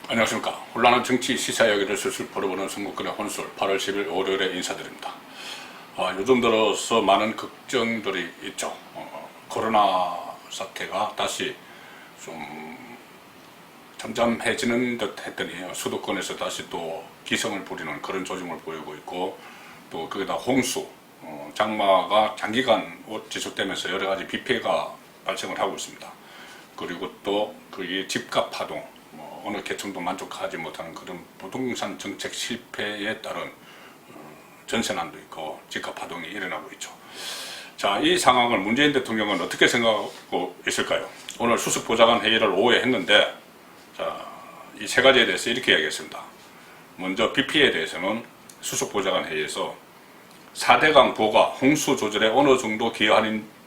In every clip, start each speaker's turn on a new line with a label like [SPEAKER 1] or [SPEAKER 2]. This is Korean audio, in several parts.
[SPEAKER 1] 안녕하십니까. 혼란한 정치 시사 이야기를 술술 풀어보는 선거권의 혼술 8월 10일 월요일에 인사드립니다. 요즘 들어서 많은 걱정들이 있죠. 코로나 사태가 다시 좀 잠잠해지는 듯 했더니 수도권에서 다시 또 기승을 부리는 그런 조짐을 보이고 있고, 또 거기다 홍수, 장마가 장기간 지속되면서 여러 가지 비 피해가 발생을 하고 있습니다. 그리고 또 그게 집값 파동, 어느 계층도 만족하지 못하는 그런 부동산 정책 실패에 따른 전세난도 있고 집값 파동이 일어나고 있죠. 자, 이 상황을 문재인 대통령은 어떻게 생각하고 있을까요? 오늘 수습보좌관 회의를 오후에 했는데, 자, 이 세 가지에 대해서 이렇게 이야기했습니다. 먼저 비 피해에 대해서는 수습보좌관 회의에서 4대강 보가 홍수 조절에 어느 정도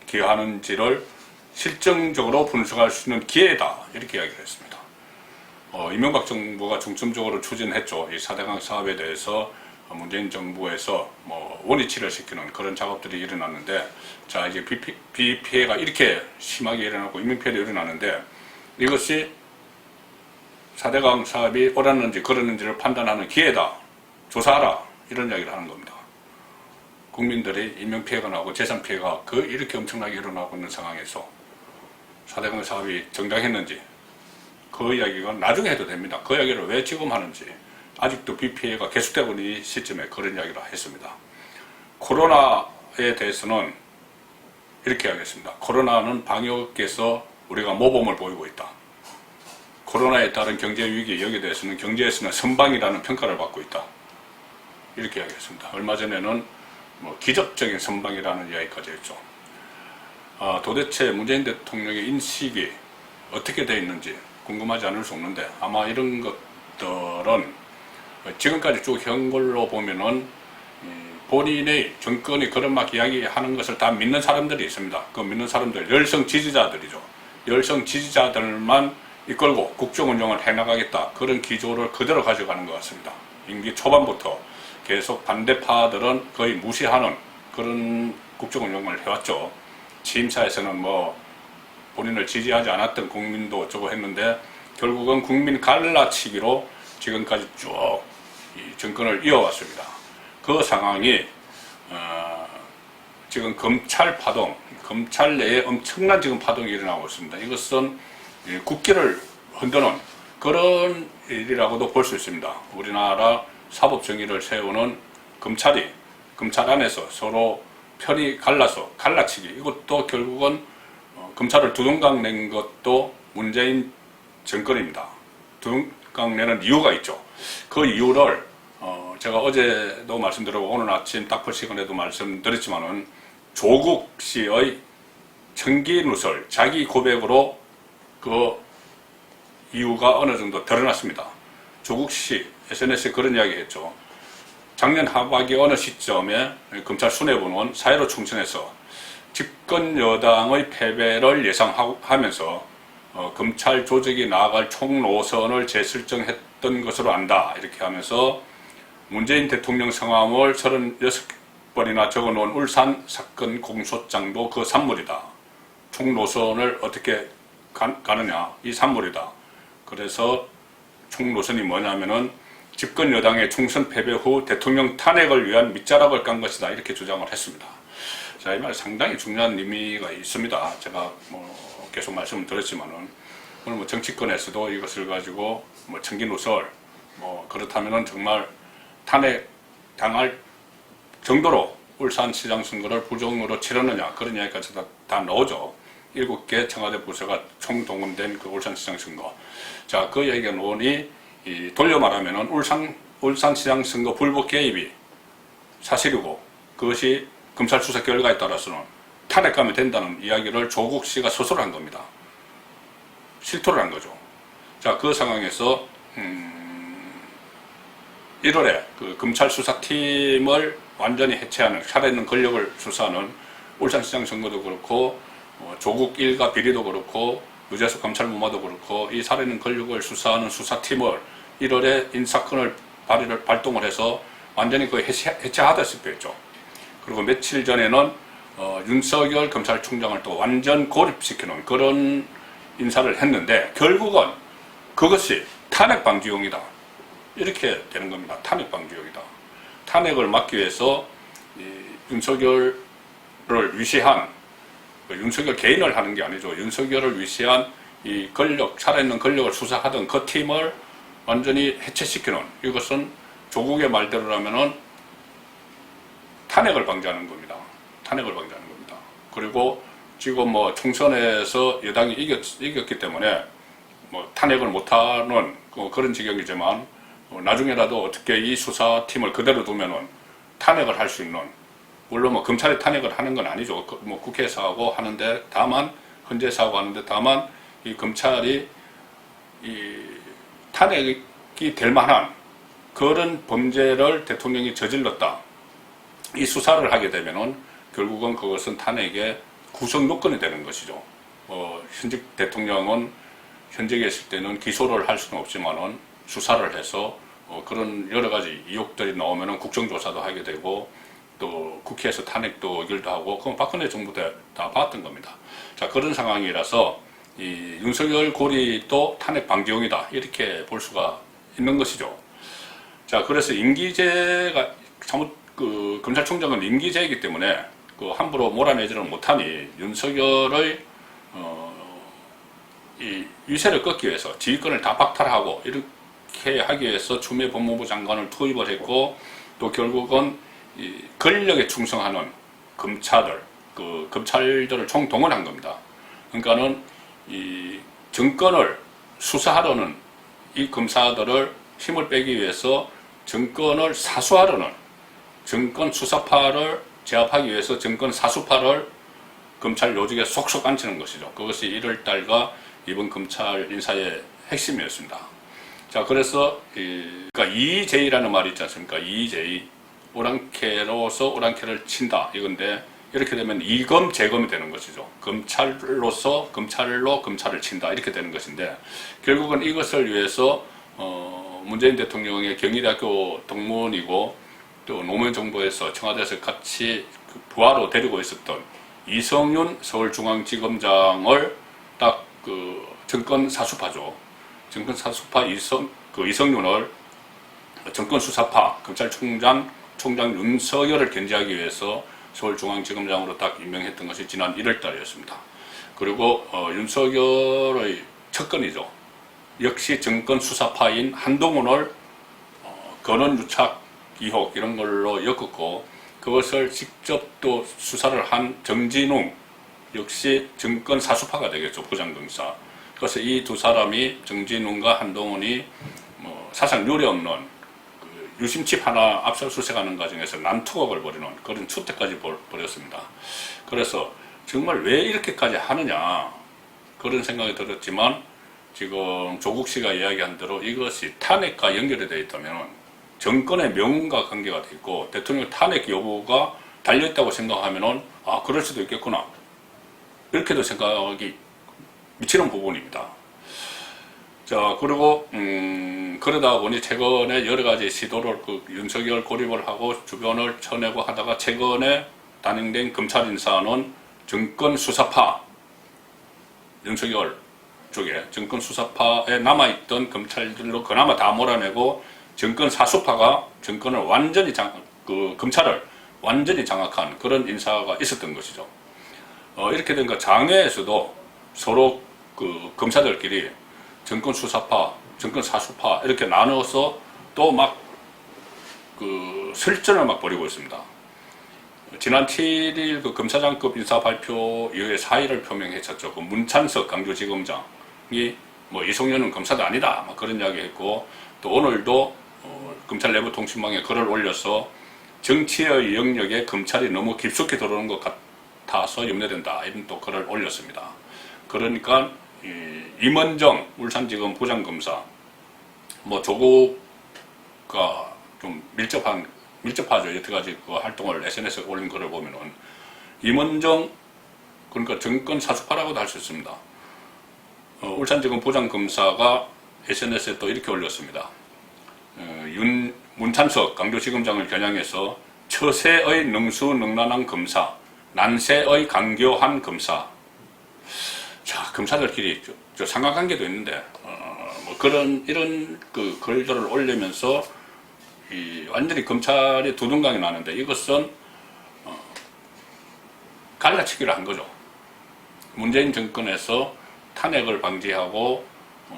[SPEAKER 1] 기여하는지를 실증적으로 분석할 수 있는 기회다, 이렇게 이야기를 했습니다. 이명박 정부가 중점적으로 추진했죠. 이 4대강 사업에 대해서 문재인 정부에서 원위치를 시키는 그런 작업들이 일어났는데, 자, 이제 비 피해가 이렇게 심하게 일어나고 인명피해도 일어나는데, 이것이 4대강 사업이 옳았는지 그랬는지를 판단하는 기회다, 조사하라, 이런 이야기를 하는 겁니다. 국민들이 인명피해가 나고 재산피해가 이렇게 엄청나게 일어나고 있는 상황에서 4대강 사업이 정당했는지 그 이야기가 나중에 해도 됩니다. 그 이야기를 왜 지금 하는지, 아직도 비 피해가 계속되고 있는 이 시점에 그런 이야기를 했습니다. 코로나에 대해서는 이렇게 하겠습니다. 코로나는 방역에서 우리가 모범을 보이고 있다. 코로나에 따른 경제 위기, 여기에 대해서는 경제에서는 선방이라는 평가를 받고 있다, 이렇게 이야기했습니다. 얼마 전에는 기적적인 선방이라는 이야기까지 했죠. 도대체 문재인 대통령의 인식이 어떻게 되어 있는지 궁금하지 않을 수 없는데, 아마 이런 것들은 지금까지 쭉 한 걸로 보면은 본인의 정권이 그런 막 이야기하는 것을 다 믿는 사람들이 있습니다. 그 믿는 사람들, 열성 지지자들이죠. 열성 지지자들만 이끌고 국정 운영을 해나가겠다, 그런 기조를 그대로 가져가는 것 같습니다. 임기 초반부터 계속 반대파들은 거의 무시하는 그런 국정 운영을 해왔죠. 취임사에서는 본인을 지지하지 않았던 국민도 어쩌고 했는데, 결국은 국민 갈라치기로 지금까지 쭉 이 정권을 이어왔습니다. 그 상황이 지금 검찰 파동, 검찰 내에 엄청난 지금 파동이 일어나고 있습니다. 이것은 국기를 흔드는 그런 일이라고도 볼 수 있습니다. 우리나라 사법 정의를 세우는 검찰이 검찰 안에서 서로 편이 갈라서 갈라치기, 이것도 결국은 검찰을 두동강 낸 것도 문재인 정권입니다. 두동강 내는 이유가 있죠. 그 이유를 제가 어제도 말씀드리고 오늘 아침 딱풀 시간에도 말씀드렸지만은, 조국 씨의 청기 누설, 자기 고백으로 그 이유가 어느 정도 드러났습니다. 조국 씨 SNS에 그런 이야기 했죠. 작년 하반기 어느 시점에 검찰 수뇌부는 4.15 총선에서 집권 여당의 패배를 예상하면서 검찰 조직이 나아갈 총노선을 재설정했던 것으로 안다, 이렇게 하면서 문재인 대통령 성함을 36번이나 적어놓은 울산 사건 공소장도 그 산물이다. 총노선을 어떻게 가느냐, 이 산물이다. 그래서 총노선이 뭐냐면은 집권 여당의 총선 패배 후 대통령 탄핵을 위한 밑자락을 깐 것이다, 이렇게 주장을 했습니다. 자, 이 말 상당히 중요한 의미가 있습니다. 제가 계속 말씀을 드렸지만은, 오늘 정치권에서도 이것을 가지고 청기 누설, 그렇다면은 정말 탄핵 당할 정도로 울산시장 선거를 부정으로 치르느냐, 그런 이야기까지 다 나오죠. 7개 청와대 부서가 총동원된 그 울산시장 선거. 자, 그 얘기가 나오니, 돌려 말하면은 울산시장 선거 불법 개입이 사실이고, 그것이 검찰 수사 결과에 따라서는 탄핵하면 된다는 이야기를 조국 씨가 스스로 한 겁니다. 실토를 한 거죠. 자, 그 상황에서 1월에 그 검찰 수사팀을 완전히 해체하는, 살아있는 권력을 수사하는 울산시장 선거도 그렇고, 조국 일가 비리도 그렇고, 유재석 검찰무마도 그렇고, 이 살아있는 권력을 수사하는 수사팀을 1월에 인사권을 발동을 해서 완전히 거의 해체하다시피 했죠. 그리고 며칠 전에는 윤석열 검찰총장을 또 완전 고립시키는 그런 인사를 했는데, 결국은 그것이 탄핵 방지용이다. 이렇게 되는 겁니다. 탄핵 방지용이다. 탄핵을 막기 위해서 윤석열을 위시한, 윤석열 개인을 하는 게 아니죠. 윤석열을 위시한 이 권력, 살아있는 권력을 수사하던 그 팀을 완전히 해체시키는, 이것은 조국의 말대로라면은 탄핵을 방지하는 겁니다. 탄핵을 방지하는 겁니다. 그리고 지금 뭐 총선에서 여당이 이겼기 때문에 뭐 탄핵을 못하는 그런 지경이지만, 나중에라도 어떻게 이 수사팀을 그대로 두면은 탄핵을 할 수 있는, 물론 뭐 검찰이 탄핵을 하는 건 아니죠. 뭐 국회에서 하고 하는데, 다만 헌재에서 하고 하는데, 다만 이 검찰이 이 탄핵이 될 만한 그런 범죄를 대통령이 저질렀다, 이 수사를 하게 되면은 결국은 그것은 탄핵의 구성 요건이 되는 것이죠. 현직 대통령은 현직에 있을 때는 기소를 할 수는 없지만은 수사를 해서 그런 여러 가지 의혹들이 나오면은 국정조사도 하게 되고, 또 국회에서 탄핵도 의결도 하고, 그건 박근혜 정부 때 다 봤던 겁니다. 자, 그런 상황이라서 이 윤석열 고리도 탄핵 방지용이다, 이렇게 볼 수가 있는 것이죠. 자, 그래서 임기제가 검찰총장은 임기제이기 때문에 함부로 몰아내지는 못하니, 윤석열의 이 위세를 꺾기 위해서 지휘권을 다 박탈하고 이렇게 하기 위해서 추미애 법무부 장관을 투입을 했고, 또 결국은 이 권력에 충성하는 검찰들을 총동원한 겁니다. 그러니까는 이 정권을 수사하려는 이 검사들을 힘을 빼기 위해서 정권을 사수하려는 정권 수사파를 제압하기 위해서 정권 사수파를 검찰 요직에 속속 앉히는 것이죠. 그것이 1월달과 이번 검찰 인사의 핵심이었습니다. 자, 그래서 그러니까 이의제의라는 말이 있지 않습니까? 이의제의, 오랑캐로서 오랑캐를 친다, 이건데, 이렇게 되면 이검 재검이 되는 것이죠. 검찰로서 검찰로 검찰을 친다, 이렇게 되는 것인데, 결국은 이것을 위해서 문재인 대통령의 경희대학교 동문이고, 또 노무현 정부에서 청와대에서 같이 부하로 데리고 있었던 이성윤 서울중앙지검장을 딱 정권 사수파죠. 정권 사수파 이성윤을 정권 수사파 검찰총장 윤석열을 견제하기 위해서 서울중앙지검장으로 딱 임명했던 것이 지난 1월달이었습니다. 그리고 윤석열의 척건이죠. 역시 정권 수사파인 한동훈을 권한유착 의혹 이런 걸로 엮었고, 그것을 직접 또 수사를 한 정진웅 역시 정권 사수파가 되겠죠. 부장검사. 그래서 이 두 사람이, 정진웅과 한동훈이 사상 유례없는 유심칩 하나 압수수색하는 과정에서 난투극을 벌이는 그런 추태까지 벌였습니다. 그래서 정말 왜 이렇게까지 하느냐, 그런 생각이 들었지만, 지금 조국 씨가 이야기한 대로 이것이 탄핵과 연결이 되어 있다면 정권의 명운과 관계가 돼 있고, 대통령 탄핵 여부가 달려있다고 생각하면은, 그럴 수도 있겠구나, 이렇게도 생각이 미치는 부분입니다. 자, 그리고 그러다 보니 최근에 여러 가지 시도를 윤석열 고립을 하고 주변을 쳐내고 하다가, 최근에 단행된 검찰 인사는 정권 수사파, 윤석열 쪽에 정권 수사파에 남아있던 검찰들로 그나마 다 몰아내고, 정권 사수파가 정권을 완전히 검찰을 완전히 장악한 그런 인사가 있었던 것이죠. 이렇게 되니까 장외에서도 서로 검사들끼리 정권 수사파, 정권 사수파 이렇게 나눠서 또 막 설전을 막 벌이고 있습니다. 지난 7일 검사장급 인사 발표 이후에 사의를 표명했었죠. 문찬석 강조지검장이 이성윤은 검사도 아니다, 그런 이야기 했고, 또 오늘도 검찰 내부 통신망에 글을 올려서 정치의 영역에 검찰이 너무 깊숙이 들어오는 것 같아서 염려된다, 이런 또 글을 올렸습니다. 그러니까 임원정 울산지검 부장검사, 조국과 좀 밀접하죠. 여태까지 그 활동을 SNS에 올린 글을 보면은, 임원정, 그러니까 정권 사수파라고도 할 수 있습니다. 울산지검 부장검사가 SNS에 또 이렇게 올렸습니다. 문찬석 강조지검장을 겨냥해서 처세의 능수능란한 검사, 난세의 강교한 검사. 자, 검사들끼리 저 상하관계도 있는데 이런 그 글들을 올리면서 완전히 검찰이 두둥강이 나는데, 이것은 갈라치기를 한 거죠. 문재인 정권에서 탄핵을 방지하고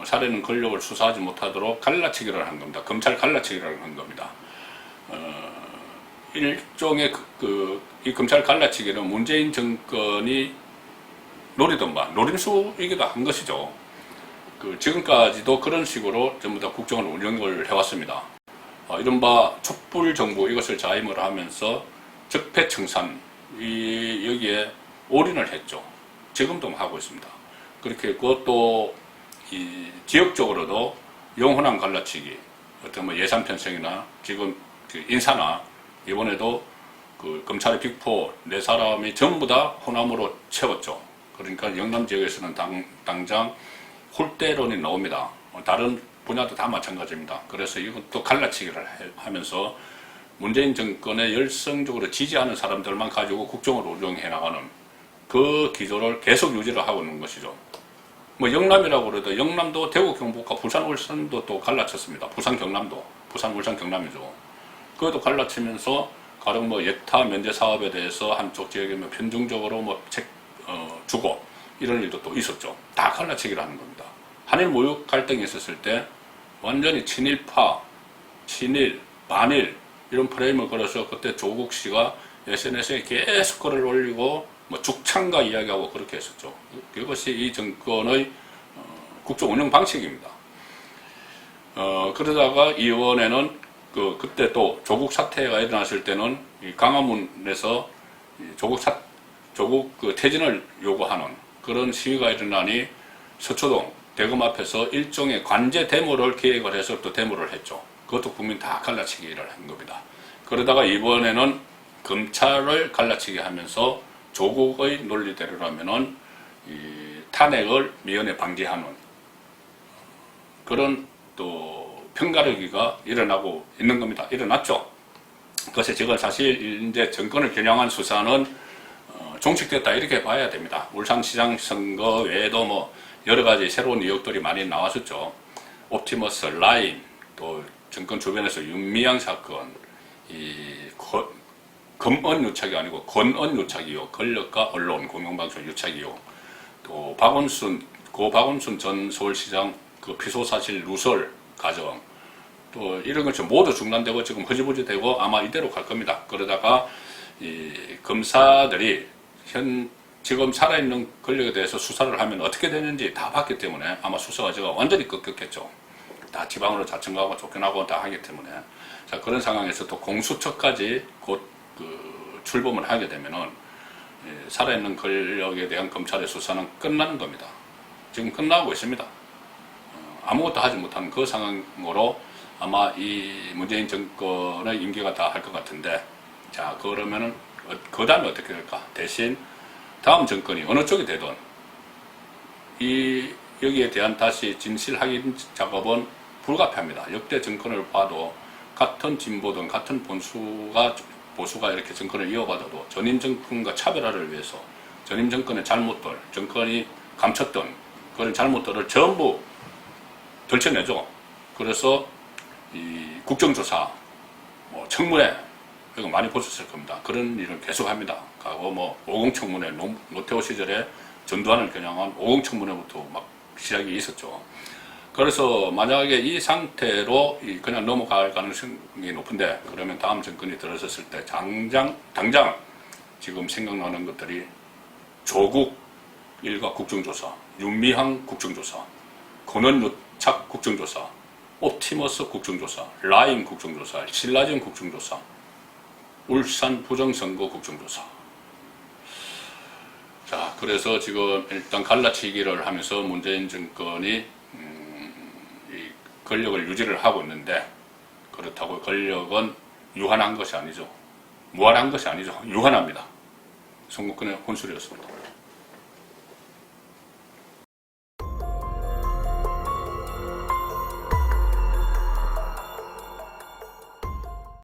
[SPEAKER 1] 살해는 권력을 수사하지 못하도록 갈라치기를 한 겁니다. 검찰 갈라치기를 한 겁니다. 일종의 이 검찰 갈라치기는 문재인 정권이 노리던 바, 노림수이기도 한 것이죠. 지금까지도 그런 식으로 전부 다 국정을 운영을 해왔습니다. 이른바 촛불 정부, 이것을 자임을 하면서 적폐청산, 여기에 올인을 했죠. 지금도 하고 있습니다. 그렇게 했고, 또 지역적으로도 영혼한 갈라치기, 어떤 뭐 예산 편성이나 지금 인사나, 이번에도 검찰의 빅4 4사람이 전부 다 호남으로 채웠죠. 그러니까 영남 지역에서는 당장 홀대론이 나옵니다. 다른 분야도 다 마찬가지입니다. 그래서 이것도 갈라치기를 하면서 문재인 정권에 열성적으로 지지하는 사람들만 가지고 국정을 운영해 나가는 그 기조를 계속 유지를 하고 있는 것이죠. 뭐 영남이라고 그래도 영남도 대구, 경북과 부산, 울산도 또 갈라쳤습니다. 부산, 경남도. 부산, 울산, 경남이죠. 그것도 갈라치면서 가령 뭐 예타 면제 사업에 대해서 한쪽 지역에 뭐 편중적으로 뭐 주고 이런 일도 또 있었죠. 다 갈라치기를 하는 겁니다. 한일 모육 갈등이 있었을 때 완전히 친일파, 친일, 반일 이런 프레임을 걸어서 그때 조국 씨가 SNS에 계속 글을 올리고 뭐 죽창가 이야기하고 그렇게 했었죠. 이것이 이 정권의 국정 운영 방식입니다. 그러다가 이번에는 그때 또 조국 사태가 일어났을 때는 강화문에서 조국 퇴진을 요구하는 그런 시위가 일어나니 서초동 대검 앞에서 일종의 관제 데모를 기획을 해서 또 데모를 했죠. 그것도 국민 다 갈라치기를 한 겁니다. 그러다가 이번에는 검찰을 갈라치기 하면서 조국의 논리대로라면은 탄핵을 미연에 방지하는 그런 또 편가르기가 일어나고 있는 겁니다. 일어났죠. 그래서 지금 사실 이제 정권을 겨냥한 수사는 종식됐다 이렇게 봐야 됩니다. 울산시장 선거 외에도 뭐 여러 가지 새로운 의혹들이 많이 나왔었죠. 옵티머스, 라임, 또 정권 주변에서 윤미향 사건, 검언 유착이 아니고 권언 유착 의혹, 권력과 언론, 공영방송 유착 의혹, 또 박원순 전 서울시장 피소사실 누설 과정, 또 이런 것이 모두 중단되고 지금 흐지부지 되고 아마 이대로 갈 겁니다. 그러다가 검사들이 지금 살아있는 권력에 대해서 수사를 하면 어떻게 되는지 다 봤기 때문에 아마 수사 과제가 완전히 꺾였겠죠. 다 지방으로 자청가고 쫓겨나고 다 하기 때문에. 자, 그런 상황에서 또 공수처까지 곧 출범을 하게 되면은 살아있는 권력에 대한 검찰의 수사는 끝나는 겁니다. 지금 끝나고 있습니다. 아무것도 하지 못하는 그 상황으로 아마 이 문재인 정권의 임기가 다 할 것 같은데, 자, 그러면은 그 다음에 어떻게 될까? 대신 다음 정권이 어느 쪽이 되든 여기에 대한 다시 진실 확인 작업은 불가피합니다. 역대 정권을 봐도 같은 진보든 같은 보수가 이렇게 정권을 이어받아도 전임 정권과 차별화를 위해서 전임 정권의 잘못들, 정권이 감췄던 그런 잘못들을 전부 들춰내죠. 그래서 국정조사, 청문회, 이거 많이 보셨을 겁니다. 그런 일을 계속 합니다. 과거 50청문회, 노태우 시절에 전두환을 겨냥한 50청문회부터 막 시작이 있었죠. 그래서 만약에 이 상태로 그냥 넘어갈 가능성이 높은데, 그러면 다음 정권이 들어섰을 때 당장 지금 생각나는 것들이 조국 일가 국정조사, 윤미향 국정조사, 권언유착 국정조사, 옵티머스 국정조사, 라임 국정조사, 신라전 국정조사, 울산 부정선거 국정조사. 자, 그래서 지금 일단 갈라치기를 하면서 문재인 정권이 이 권력을 유지를 하고 있는데, 그렇다고 권력은 유한한 것이 아니죠. 무한한 것이 아니죠. 유한합니다. 송국근의 혼술이었습니다.